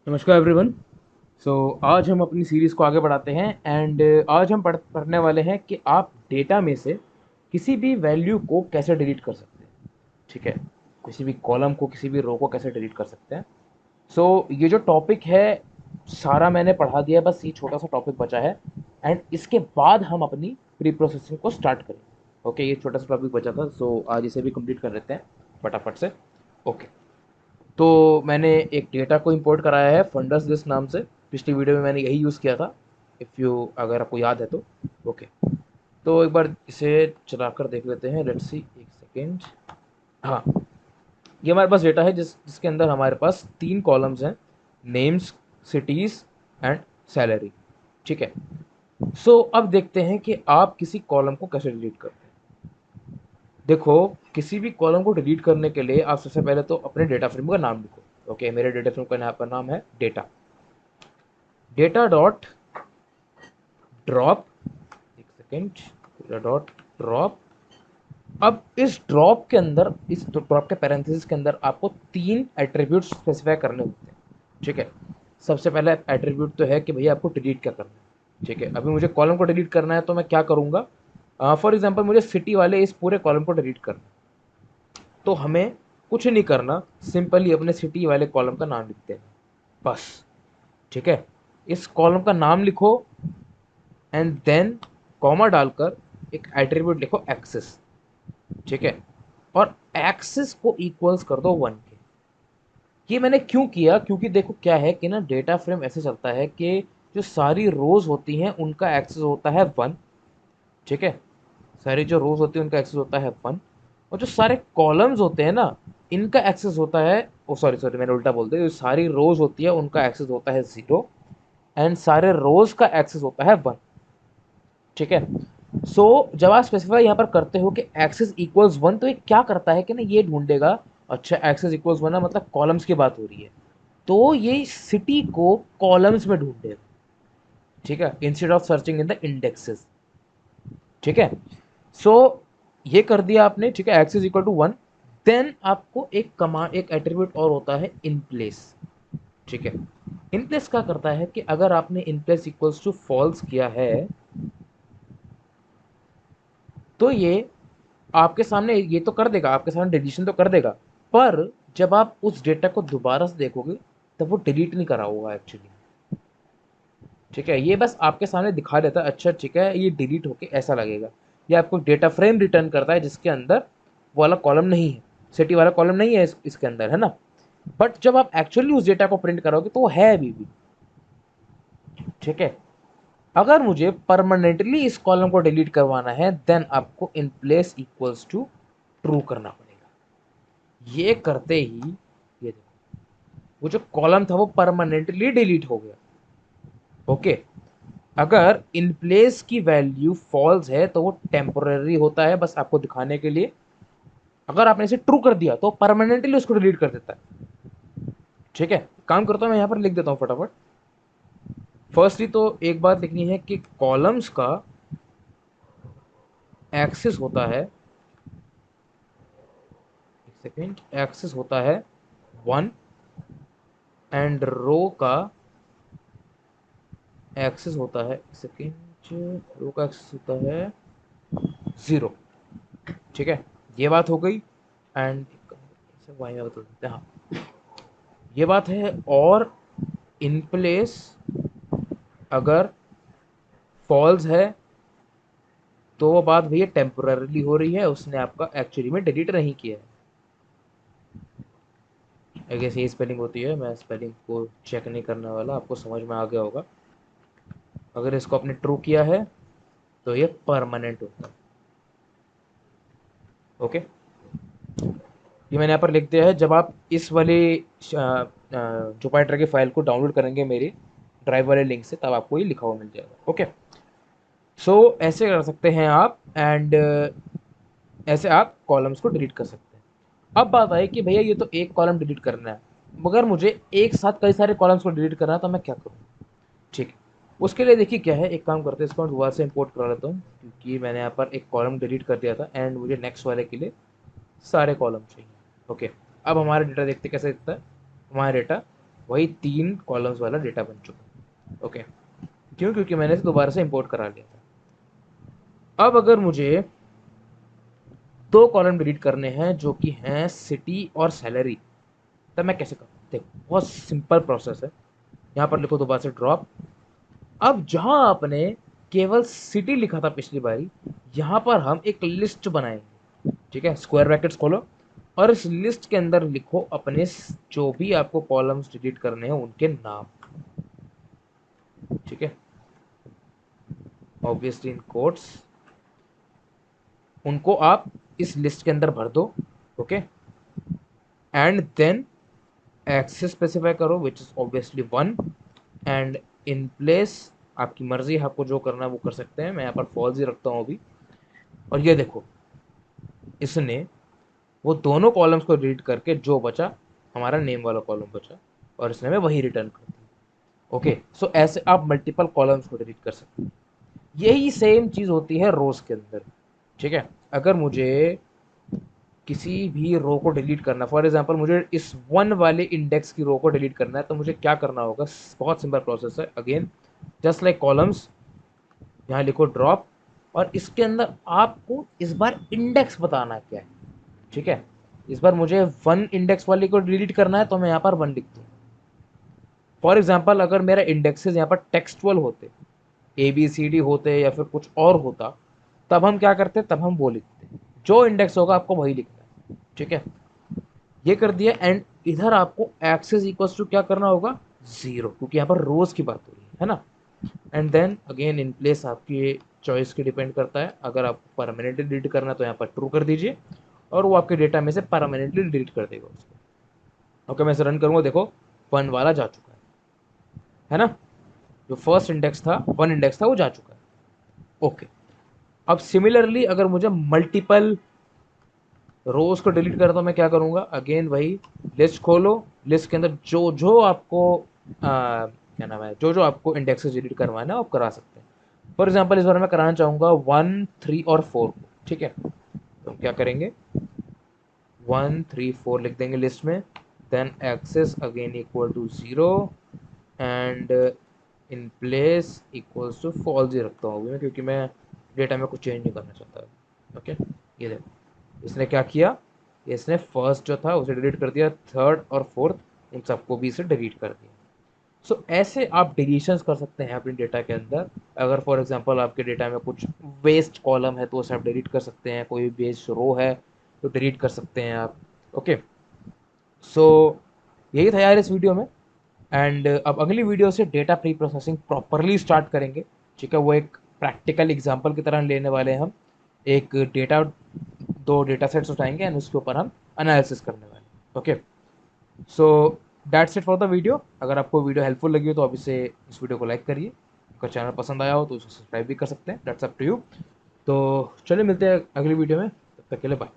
नमस्कार एवरीवन। सो आज हम अपनी सीरीज़ को आगे बढ़ाते हैं एंड आज हम पढ़ने वाले हैं कि आप डेटा में से किसी भी वैल्यू को कैसे डिलीट कर सकते हैं। ठीक है, किसी भी कॉलम को किसी भी रो को कैसे डिलीट कर सकते हैं। ये जो टॉपिक है सारा मैंने पढ़ा दिया है, बस ये छोटा सा टॉपिक बचा है एंड इसके बाद हम अपनी प्री प्रोसेसिंग को स्टार्ट करेंगे। ओके, ये छोटा सा टॉपिक बचा था, आज इसे भी कंप्लीट कर लेते हैं फटाफट से। ओके, तो मैंने एक डेटा को इंपोर्ट कराया है फंडस लिस्ट नाम से। पिछली वीडियो में मैंने यही यूज़ किया था, इफ़ यू अगर आपको याद है तो। ओके, तो एक बार इसे चलाकर देख लेते हैं। लेट्स सी, एक सेकेंड। हाँ, ये हमारे पास डेटा है जिसके अंदर हमारे पास 3 कॉलम्स हैं: नेम्स, सिटीज़ एंड सैलरी। ठीक है, अब देखते हैं कि आप किसी कॉलम को कैसे डिलीट करते हैं। देखो, किसी भी कॉलम को डिलीट करने के लिए आप सबसे पहले तो अपने डेटा फ्रेम का नाम लिखो। ओके, मेरे डेटा फ्रेम का यहाँ पर नाम है डेटा। डेटा डॉट ड्रॉप, एक सेकेंड, डेटा डॉट ड्रॉप। अब इस ड्रॉप के अंदर, इस ड्रॉप के पैरेंथेसिस के अंदर आपको 3 एट्रीब्यूट स्पेसिफाई करने होते हैं। ठीक है, सबसे पहला एट्रीब्यूट तो है कि भैया आपको डिलीट क्या करना है। ठीक है, अभी मुझे कॉलम को डिलीट करना है तो मैं क्या करूँगा। फॉर एग्जाम्पल मुझे सिटी वाले इस पूरे कॉलम को डिलीट करना है, तो हमें कुछ नहीं करना, सिंपली अपने सिटी वाले कॉलम का नाम लिखते हैं बस। ठीक है, इस कॉलम का नाम लिखो एंड देन कॉमा डालकर एक एट्रीब्यूट लिखो एक्सेस। ठीक है, और एक्सेस को इक्वल्स कर दो 1 के। ये मैंने क्यों किया, क्योंकि देखो क्या है कि ना डेटा फ्रेम ऐसे चलता है कि जो सारी रोज होती हैं उनका एक्सेस होता है 1। ठीक है, सारी जो रोज होती है उनका एक्सेस होता है 1, और जो सारे कॉलम्स होते हैं ना, इनका एक्सेस होता है, ओ सॉरी सॉरी मैंने उल्टा बोल दिया, जो सारी रोज होती है उनका एक्सेस होता है 0 एंड सारे रोज का एक्सेस होता है 1। ठीक है, जब आप स्पेसिफाई यहाँ पर करते हो कि एक्सेस इक्वल्स 1, तो ये क्या करता है कि ना ये ढूंढेगा, अच्छा एक्सेस इक्वल्स 1 है मतलब कॉलम्स की बात हो रही है, तो ये सिटी को कॉलम्स में ढूंढेगा। ठीक है, instead of searching in the indexes. ठीक है, सो ये कर दिया आपने। ठीक है, एक्सेस इक्वल टू 1, देन आपको एक कमांड, एक एट्रीब्यूट और होता है इन प्लेस। ठीक है, इन प्लेस क्या करता है कि अगर आपने in place equals to false किया है तो ये आपके सामने ये तो कर देगा, आपके सामने डिलीशन तो कर देगा, पर जब आप उस डेटा को दोबारा से देखोगे तब वो डिलीट नहीं करा होगा एक्चुअली। ठीक है, ये बस आपके सामने दिखा देता है, अच्छा ठीक है ये डिलीट होके ऐसा लगेगा। ये आपको डेटा फ्रेम रिटर्न करता है जिसके अंदर वो वाला कॉलम नहीं है, सिटी वाला कॉलम नहीं है इसके अंदर, है ना। बट जब आप एक्चुअली उस डेटा को प्रिंट करोगे तो वो है अभी भी। ठीक है, अगर मुझे परमानेंटली इस कॉलम को डिलीट करवाना है देन आपको in place equals to true करना पड़ेगा। ये करते ही ये देखो, वो जो कॉलम था वो परमानेंटली डिलीट हो गया। ओके, अगर इन प्लेस की वैल्यू फॉल्स है तो वो टेम्पोररी होता है, बस आपको दिखाने के लिए। अगर आपने इसे ट्रू कर दिया तो परमानेंटली उसको डिलीट कर देता है। ठीक है, काम करता हूं मैं, यहां पर लिख देता हूं फटाफट। फर्स्टली तो एक बात लिखनी है कि कॉलम्स का एक्सेस होता है, एक सेकेंड, एक्सेस होता है 1 एंड रो का एक्सेस होता है, एक सेकेंड, रो का एक्सेस होता है 0। ठीक है, ये बात हो गई एंड वाई में बता देते हैं। हाँ, ये बात है। और इन प्लेस अगर फॉल्स है तो वो बात भैया टेम्पोररीली हो रही है, उसने आपका एक्चुअली में डिलीट नहीं किया है। आई गेस ये स्पेलिंग होती है, मैं स्पेलिंग को चेक नहीं करने वाला, आपको समझ में आ गया होगा। अगर इसको आपने ट्रू किया है तो ये परमानेंट होता है। ओके, ये मैंने यहाँ पर लिख दिया है। जब आप इस वाले जुपाइटर की फाइल को डाउनलोड करेंगे मेरे ड्राइव वाले लिंक से, तब आपको ये लिखा हुआ मिल जाएगा। ओके, ऐसे कर सकते हैं आप एंड ऐसे आप कॉलम्स को डिलीट कर सकते हैं। अब बात आई कि भैया ये तो एक कॉलम डिलीट करना है, मगर मुझे एक साथ कई सारे कॉलम्स को डिलीट करना है, तो मैं क्या करूँ। ठीक है, उसके लिए देखिए क्या है, एक काम करते हैं, इसको मैं दोबारा से इंपोर्ट करा लेता हूँ, क्योंकि मैंने यहाँ पर एक कॉलम डिलीट कर दिया था एंड मुझे नेक्स्ट वाले के लिए सारे कॉलम चाहिए। ओके, अब हमारा डेटा देखते कैसे दिखता है। हमारा डेटा वही 3 कॉलम्स वाला डेटा बन चुका है। ओके, क्यों? क्योंकि मैंने इसे दोबारा से इंपोर्ट करा लिया था। अब अगर मुझे 2 कॉलम डिलीट करने हैं जो कि हैं सिटी और सैलरी, तब मैं कैसे करूँ? देखो, बहुत सिंपल प्रोसेस है। यहाँ पर लिखो दोबारा से ड्रॉप। अब जहां आपने केवल सिटी लिखा था पिछली बारी, यहाँ पर हम एक लिस्ट बनाएंगे। ठीक है, स्क्वायर ब्रैकेट्स खोलो और इस लिस्ट के अंदर लिखो अपने जो भी आपको कॉलम्स डिलीट करने हैं उनके नाम। ठीक है, ऑब्वियसली इन कोट्स, उनको आप इस लिस्ट के अंदर भर दो। Okay, and then axis specify करो which is obviously 1, and in place आपकी मर्जी है, आपको जो करना है वो कर सकते हैं। मैं यहाँ पर फॉल्स ही रखता हूँ अभी। और ये देखो, इसने वो दोनों कॉलम्स को डिलीट करके जो बचा हमारा नेम वाला कॉलम बचा, और इसने हमें वही रिटर्न कर दिया। ओके, सो ऐसे आप मल्टीपल कॉलम्स को डिलीट कर सकते हैं। यही सेम चीज होती है रोज के अंदर। ठीक है, अगर मुझे किसी भी रो को डिलीट करना, फॉर एग्जांपल मुझे इस 1 वाले इंडेक्स की रो को डिलीट करना है, तो मुझे क्या करना होगा? बहुत सिंपल प्रोसेस है। अगेन, जस्ट लाइक कॉलम्स, यहाँ लिखो ड्रॉप, और इसके अंदर आपको इस बार इंडेक्स बताना है क्या है। ठीक है, इस बार मुझे 1 इंडेक्स वाले को डिलीट करना है, तो मैं यहाँ पर 1 लिख दूँ। फॉर एग्जाम्पल, अगर मेरा इंडेक्सेस यहाँ पर टेक्सचुअल होते, ABCD होते या फिर कुछ और होता, तब हम क्या करते? तब हम वो लिखते। जो इंडेक्स होगा आपको वही लिखना है। ठीक है, ये कर दिया। एंड इधर आपको एक्सेस इक्वल्स टू क्या करना होगा? 0, क्योंकि यहाँ पर रोज की बात हो रही है ना। And then again in place आपकी चॉइस की डिपेंड करता है। अगर आपको परमानेंटली डिलीट करना है तो यहाँ पर ट्रू कर दीजिए, और वो आपके डेटा में से परमानेंटली डिलीट कर देगा उसको। ओके, मैं इसे रन करूँगा। देखो, 1 वाला जा चुका है ना। जो फर्स्ट इंडेक्स था, 1 इंडेक्स था, वो जा चुका है। ओके, अब सिमिलरली अगर मुझे मल्टीपल रोज को डिलीट करता हूँ, मैं क्या करूँगा? अगेन वही लिस्ट खोलो, लिस्ट के अंदर जो जो आपको क्या नाम है, जो जो आपको इंडेक्सेस डिलीट करवाना है आप करा सकते हैं। फॉर एग्जाम्पल, इस बार मैं कराना चाहूँगा 1, 3 और 4 को। ठीक है, तो हम क्या करेंगे? 1, 3, 4 लिख देंगे लिस्ट में, then axis again equal to 0, and in place equals to false ही रखता हूँ अभी मैं, क्योंकि मैं डेटा में कुछ चेंज नहीं करना चाहता। ओके, ये देखो, इसने क्या किया? इसने फर्स्ट जो था उसे डिलीट कर दिया, थर्ड और फोर्थ उन सबको भी इसे डिलीट कर दिया। सो ऐसे आप डिलीशंस कर सकते हैं अपने डेटा के अंदर। अगर फॉर एग्जांपल आपके डेटा में कुछ वेस्ट कॉलम है तो उसे आप डिलीट कर सकते हैं, कोई वेस्ट रो है तो डिलीट कर सकते हैं आप। ओके, सो यही था यार इस वीडियो में। एंड अब अगली वीडियो से data pre processing properly start करेंगे। ठीक है, वो एक प्रैक्टिकल एग्जांपल की तरह लेने वाले हैं हम। एक डेटा, 2 डेटा सेट्स उठाएंगे एंड उसके ऊपर हम एनालिसिस करने वाले हैं। Okay, so that's it for the video. अगर आपको वीडियो हेल्पफुल लगी हो तो आप इस वीडियो को लाइक करिए। अगर चैनल पसंद आया हो तो उसे सब्सक्राइब भी कर सकते हैं, दैट्स अप टू यू। तो चलिए मिलते हैं अगली वीडियो में, तब तक के लिए बाय।